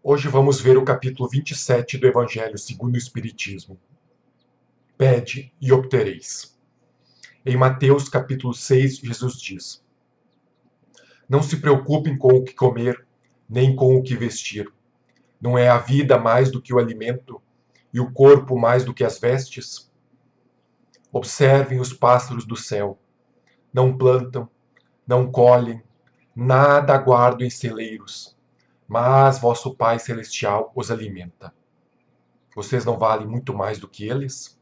Hoje vamos ver o capítulo 27 do Evangelho segundo o Espiritismo. Pede e obtereis. Em Mateus capítulo 6, Jesus diz: Não se preocupem com o que comer, nem com o que vestir. Não é a vida mais do que o alimento, e o corpo mais do que as vestes? Observem os pássaros do céu. Não plantam, não colhem, nada guardam em celeiros, mas vosso Pai Celestial os alimenta. Vocês não valem muito mais do que eles?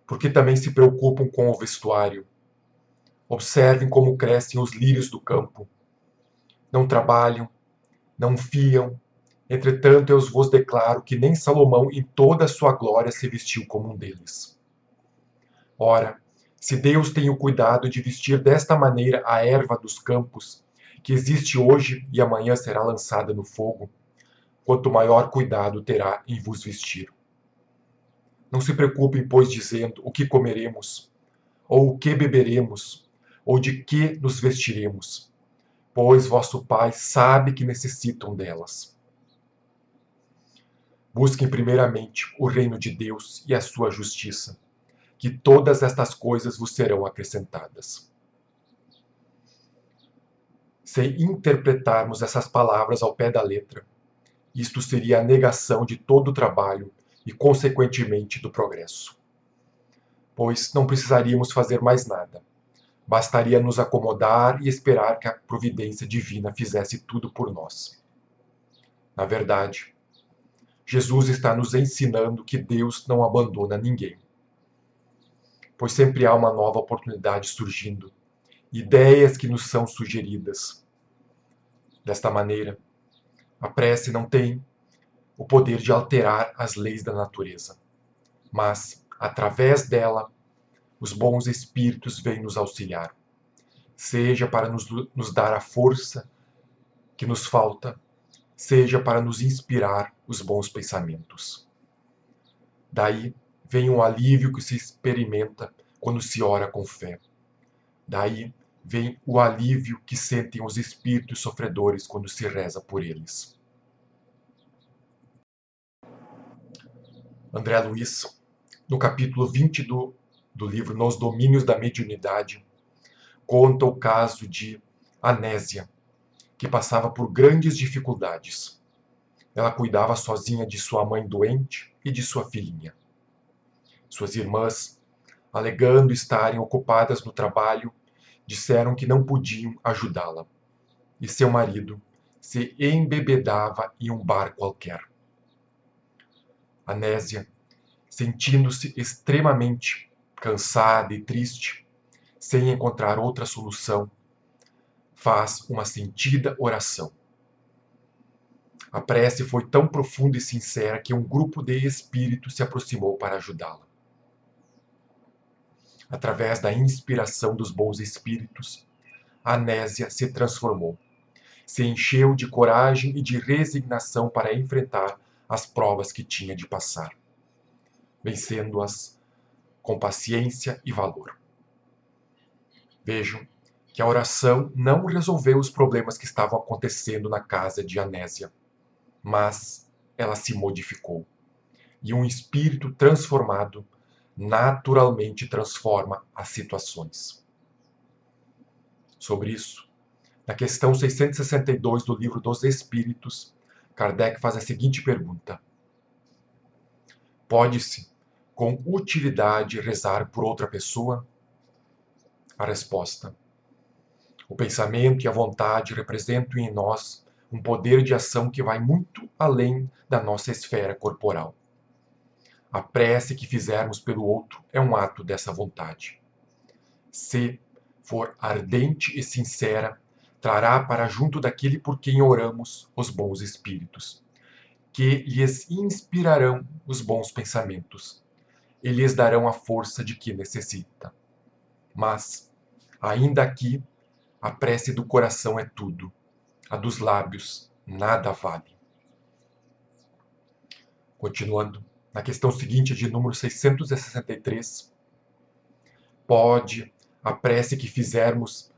Porque também se preocupam com o vestuário. Observem como crescem os lírios do campo. Não trabalham, não fiam. Entretanto, eu vos declaro que nem Salomão, em toda a sua glória, se vestiu como um deles. Ora, se Deus tem o cuidado de vestir desta maneira a erva dos campos, que existe hoje e amanhã será lançada no fogo, quanto maior cuidado terá em vos vestir. Não se preocupem, pois, dizendo o que comeremos, ou o que beberemos, ou de que nos vestiremos, pois vosso Pai sabe que necessitam delas. Busquem primeiramente o reino de Deus e a sua justiça, que todas estas coisas vos serão acrescentadas. Se interpretarmos essas palavras ao pé da letra, isto seria a negação de todo o trabalho e, consequentemente, do progresso. Pois não precisaríamos fazer mais nada. Bastaria nos acomodar e esperar que a providência divina fizesse tudo por nós. Na verdade, Jesus está nos ensinando que Deus não abandona ninguém. Pois sempre há uma nova oportunidade surgindo, ideias que nos são sugeridas. Desta maneira, a prece não tem o poder de alterar as leis da natureza, mas, através dela, os bons espíritos vêm nos auxiliar, seja para nos dar a força que nos falta, seja para nos inspirar os bons pensamentos. Daí vem um alívio que se experimenta quando se ora com fé. Daí vem o alívio que sentem os espíritos sofredores quando se reza por eles. André Luiz, no capítulo 20 do livro Nos Domínios da Mediunidade, conta o caso de Anésia, que passava por grandes dificuldades. Ela cuidava sozinha de sua mãe doente e de sua filhinha. Suas irmãs, alegando estarem ocupadas no trabalho, disseram que não podiam ajudá-la. E seu marido se embebedava em um bar qualquer. Anésia, sentindo-se extremamente cansada e triste, sem encontrar outra solução, faz uma sentida oração. A prece foi tão profunda e sincera que um grupo de espíritos se aproximou para ajudá-la. Através da inspiração dos bons espíritos, Anésia se transformou. Se encheu de coragem e de resignação para enfrentar as provas que tinha de passar, vencendo-as com paciência e valor. Vejam que a oração não resolveu os problemas que estavam acontecendo na casa de Anésia, mas ela se modificou. E um espírito transformado naturalmente transforma as situações. Sobre isso, na questão 662 do Livro dos Espíritos, Kardec faz a seguinte pergunta: pode-se, com utilidade, rezar por outra pessoa? A resposta: o pensamento e a vontade representam em nós um poder de ação que vai muito além da nossa esfera corporal. A prece que fizermos pelo outro é um ato dessa vontade. Se for ardente e sincera, trará para junto daquele por quem oramos os bons espíritos, que lhes inspirarão os bons pensamentos e lhes darão a força de que necessita. Mas, ainda aqui, a prece do coração é tudo, a dos lábios nada vale. Continuando, na questão seguinte, de número 663, pode a prece que fizermos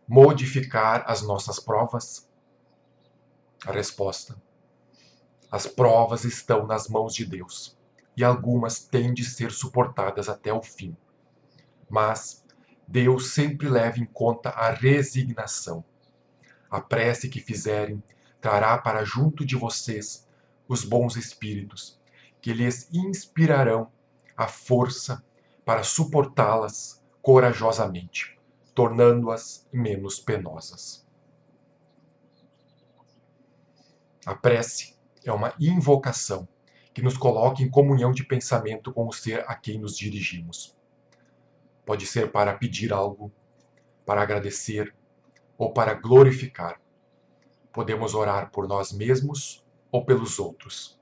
modificar as nossas provas? A resposta: as provas estão nas mãos de Deus, e algumas têm de ser suportadas até o fim. Mas Deus sempre leva em conta a resignação. A prece que fizerem trará para junto de vocês os bons espíritos, que lhes inspirarão a força para suportá-las corajosamente, tornando-as menos penosas. A prece é uma invocação que nos coloca em comunhão de pensamento com o ser a quem nos dirigimos. Pode ser para pedir algo, para agradecer ou para glorificar. Podemos orar por nós mesmos ou pelos outros,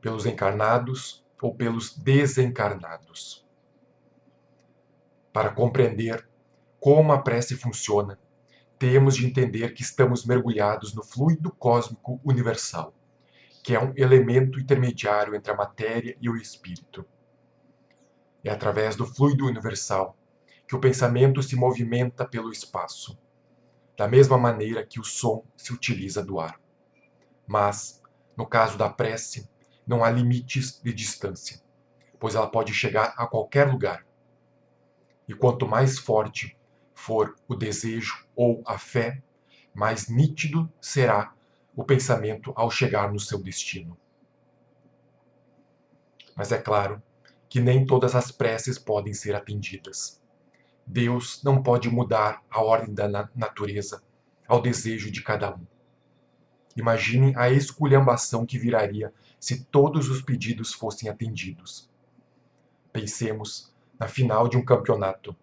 pelos encarnados ou pelos desencarnados. Para compreender como a prece funciona, temos de entender que estamos mergulhados no fluido cósmico universal, que é um elemento intermediário entre a matéria e o espírito. É através do fluido universal que o pensamento se movimenta pelo espaço, da mesma maneira que o som se utiliza do ar. Mas, no caso da prece, não há limites de distância, pois ela pode chegar a qualquer lugar. E quanto mais forte for o desejo ou a fé, mais nítido será o pensamento ao chegar no seu destino. Mas é claro que nem todas as preces podem ser atendidas. Deus não pode mudar a ordem da natureza ao desejo de cada um. Imaginem a esculhambação que viraria se todos os pedidos fossem atendidos. Pensemos na final de um campeonato.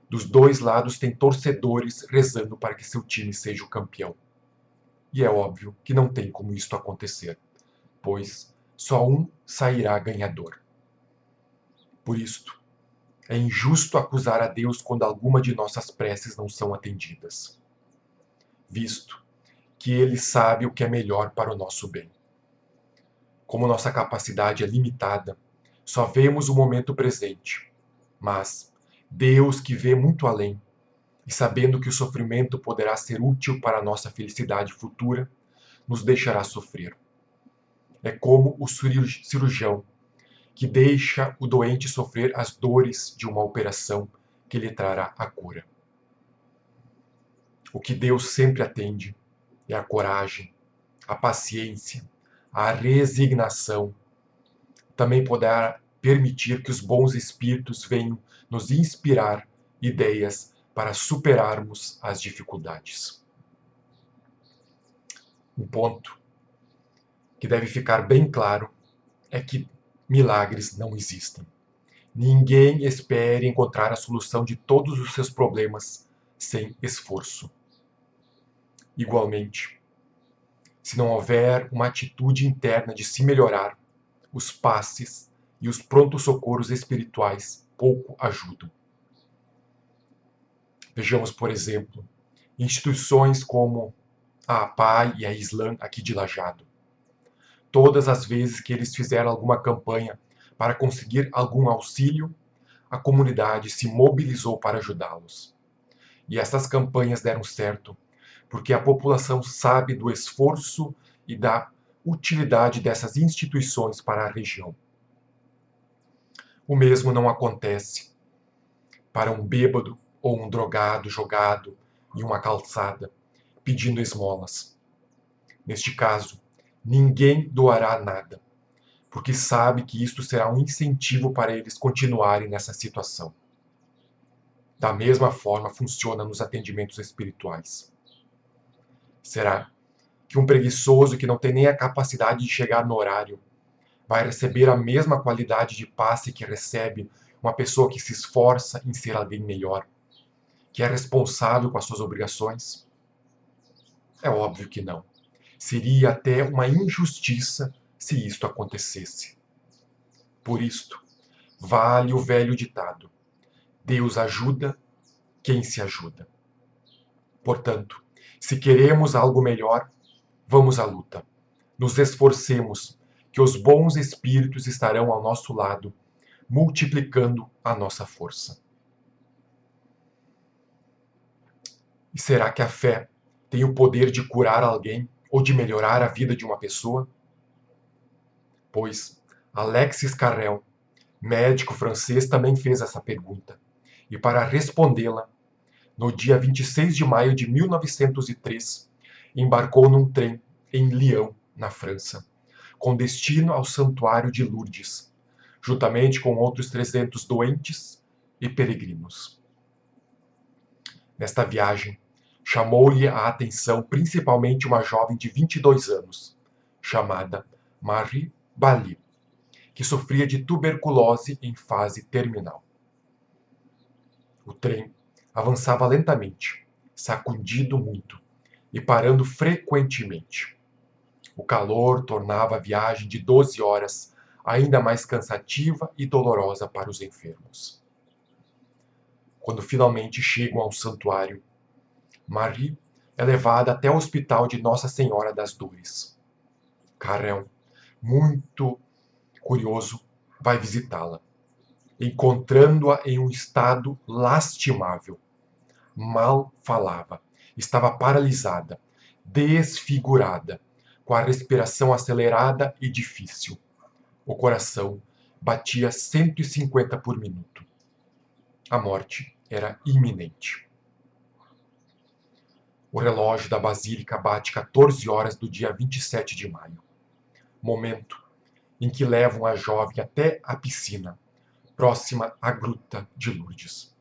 Dos dois lados tem torcedores rezando para que seu time seja o campeão. E é óbvio que não tem como isto acontecer, pois só um sairá ganhador. Por isto, é injusto acusar a Deus quando alguma de nossas preces não são atendidas, visto que Ele sabe o que é melhor para o nosso bem. Como nossa capacidade é limitada, só vemos o momento presente, mas Deus, que vê muito além, e sabendo que o sofrimento poderá ser útil para a nossa felicidade futura, nos deixará sofrer. É como o cirurgião que deixa o doente sofrer as dores de uma operação que lhe trará a cura. O que Deus sempre atende é a coragem, a paciência, a resignação. Também poderá permitir que os bons espíritos venham nos inspirar ideias para superarmos as dificuldades. Um ponto que deve ficar bem claro é que milagres não existem. Ninguém espere encontrar a solução de todos os seus problemas sem esforço. Igualmente, se não houver uma atitude interna de se melhorar, os passes e os prontos-socorros espirituais pouco ajudam. Vejamos, por exemplo, instituições como a APAI e a Islã aqui de Lajado. Todas as vezes que eles fizeram alguma campanha para conseguir algum auxílio, a comunidade se mobilizou para ajudá-los. E essas campanhas deram certo, porque a população sabe do esforço e da utilidade dessas instituições para a região. O mesmo não acontece para um bêbado ou um drogado jogado em uma calçada, pedindo esmolas. Neste caso, ninguém doará nada, porque sabe que isto será um incentivo para eles continuarem nessa situação. Da mesma forma funciona nos atendimentos espirituais. Será que um preguiçoso que não tem nem a capacidade de chegar no horário vai receber a mesma qualidade de passe que recebe uma pessoa que se esforça em ser alguém melhor, que é responsável com as suas obrigações? É óbvio que não. Seria até uma injustiça se isto acontecesse. Por isto, vale o velho ditado: Deus ajuda quem se ajuda. Portanto, se queremos algo melhor, vamos à luta. Nos esforcemos, que os bons espíritos estarão ao nosso lado, multiplicando a nossa força. E será que a fé tem o poder de curar alguém ou de melhorar a vida de uma pessoa? Pois Alexis Carrel, médico francês, também fez essa pergunta. E para respondê-la, no dia 26 de maio de 1903, embarcou num trem em Lyon, na França, com destino ao Santuário de Lourdes, juntamente com outros 300 doentes e peregrinos. Nesta viagem, chamou-lhe a atenção principalmente uma jovem de 22 anos, chamada Marie Bally, que sofria de tuberculose em fase terminal. O trem avançava lentamente, sacudindo muito e parando frequentemente. O calor tornava a viagem de 12 horas ainda mais cansativa e dolorosa para os enfermos. Quando finalmente chegam ao santuário, Marie é levada até o hospital de Nossa Senhora das Dores. Carrel, muito curioso, vai visitá-la, encontrando-a em um estado lastimável. Mal falava, estava paralisada, desfigurada, com a respiração acelerada e difícil. O coração batia 150 por minuto. A morte era iminente. O relógio da Basílica bate 14 horas do dia 27 de maio, momento em que levam a jovem até a piscina, próxima à Gruta de Lourdes.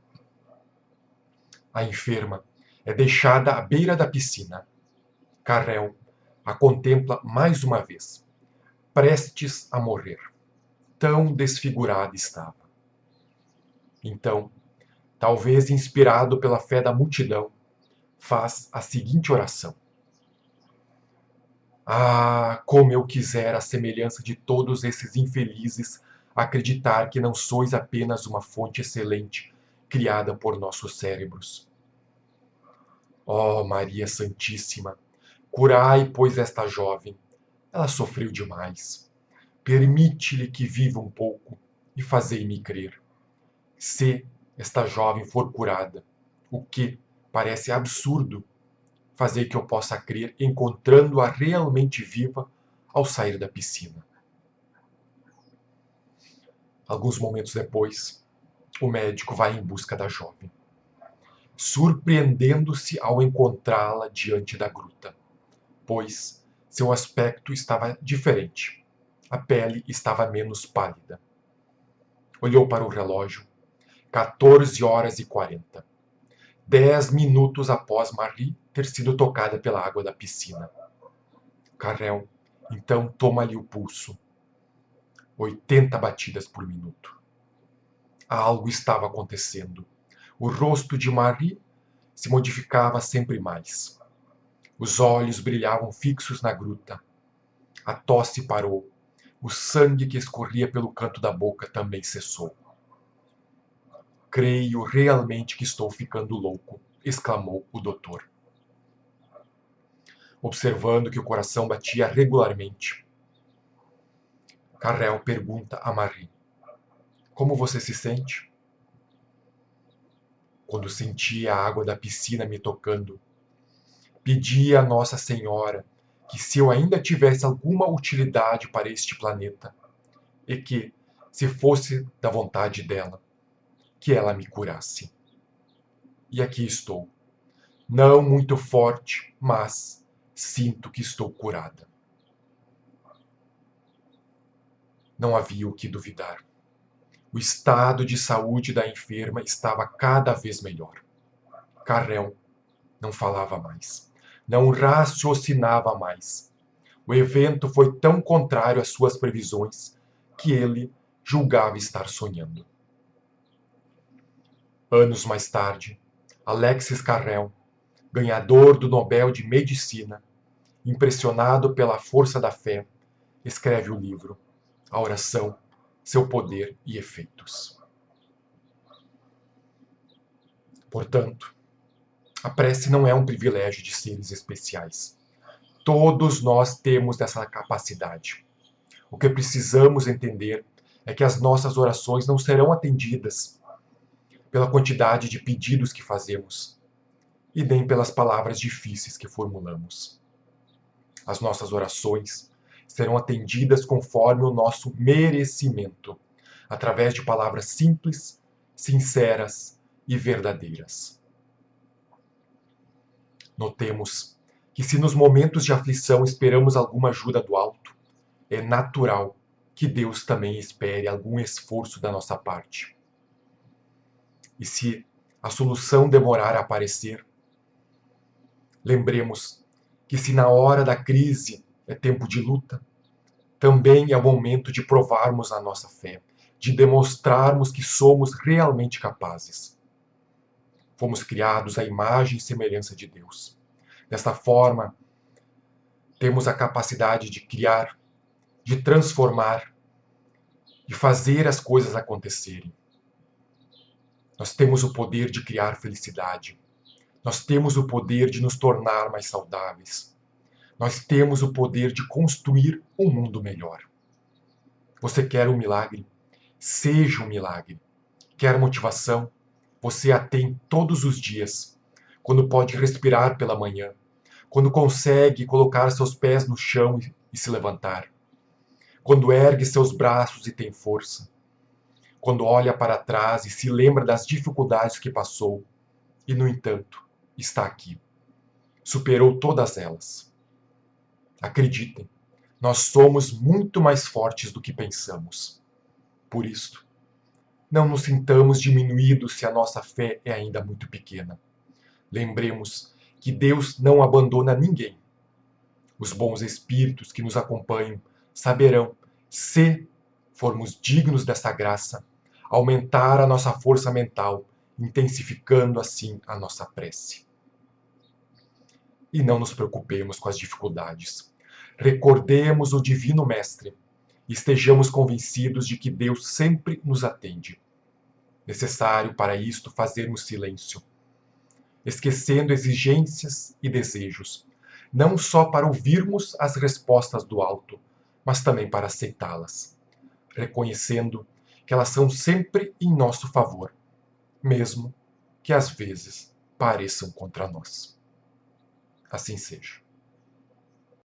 A enferma é deixada à beira da piscina. Carrel a contempla mais uma vez, prestes a morrer. Tão desfigurada estava. Então, talvez inspirado pela fé da multidão, faz a seguinte oração: Ah, como eu quisera, à semelhança de todos esses infelizes, acreditar que não sois apenas uma fonte excelente criada por nossos cérebros. Ó Maria Santíssima, curai, pois, esta jovem. Ela sofreu demais. Permite-lhe que viva um pouco e fazei-me crer. Se esta jovem for curada, o que parece absurdo, fazei que eu possa crer encontrando-a realmente viva ao sair da piscina. Alguns momentos depois, o médico vai em busca da jovem, surpreendendo-se ao encontrá-la diante da gruta, pois seu aspecto estava diferente. A pele estava menos pálida. Olhou para o relógio. 14 horas e 40. 10 minutos após Marie ter sido tocada pela água da piscina. Carrel, então, toma-lhe o pulso. 80 batidas por minuto. Algo estava acontecendo. O rosto de Marie se modificava sempre mais. Os olhos brilhavam fixos na gruta. A tosse parou. O sangue que escorria pelo canto da boca também cessou. Creio realmente que estou ficando louco, exclamou o doutor. Observando que o coração batia regularmente, Carrel pergunta a Marie: Como você se sente? Quando senti a água da piscina me tocando, pedi a Nossa Senhora que, se eu ainda tivesse alguma utilidade para este planeta, e que, se fosse da vontade dela, que ela me curasse. E aqui estou. Não muito forte, mas sinto que estou curada. Não havia o que duvidar. O estado de saúde da enferma estava cada vez melhor. Carrel não falava mais. Não raciocinava mais. O evento foi tão contrário às suas previsões que ele julgava estar sonhando. Anos mais tarde, Alexis Carrel, ganhador do Nobel de Medicina, impressionado pela força da fé, escreve o livro A Oração, Seu Poder e Efeitos. Portanto, a prece não é um privilégio de seres especiais. Todos nós temos essa capacidade. O que precisamos entender é que as nossas orações não serão atendidas pela quantidade de pedidos que fazemos, e nem pelas palavras difíceis que formulamos. As nossas orações serão atendidas conforme o nosso merecimento, através de palavras simples, sinceras e verdadeiras. Notemos que, se nos momentos de aflição esperamos alguma ajuda do alto, é natural que Deus também espere algum esforço da nossa parte. E se a solução demorar a aparecer, lembremos que, se na hora da crise é tempo de luta, também é o momento de provarmos a nossa fé, de demonstrarmos que somos realmente capazes. Fomos criados à imagem e semelhança de Deus. Desta forma, temos a capacidade de criar, de transformar, de fazer as coisas acontecerem. Nós temos o poder de criar felicidade. Nós temos o poder de nos tornar mais saudáveis. Nós temos o poder de construir um mundo melhor. Você quer um milagre? Seja um milagre. Quer motivação? Você a tem todos os dias. Quando pode respirar pela manhã. Quando consegue colocar seus pés no chão e se levantar. Quando ergue seus braços e tem força. Quando olha para trás e se lembra das dificuldades que passou. E, no entanto, está aqui. Superou todas elas. Acreditem, nós somos muito mais fortes do que pensamos. Por isso, não nos sintamos diminuídos se a nossa fé é ainda muito pequena. Lembremos que Deus não abandona ninguém. Os bons espíritos que nos acompanham saberão, se formos dignos dessa graça, aumentar a nossa força mental, intensificando assim a nossa prece. E não nos preocupemos com as dificuldades. Recordemos o Divino Mestre e estejamos convencidos de que Deus sempre nos atende. Necessário para isto fazermos silêncio, esquecendo exigências e desejos, não só para ouvirmos as respostas do alto, mas também para aceitá-las, reconhecendo que elas são sempre em nosso favor, mesmo que às vezes pareçam contra nós. Assim seja.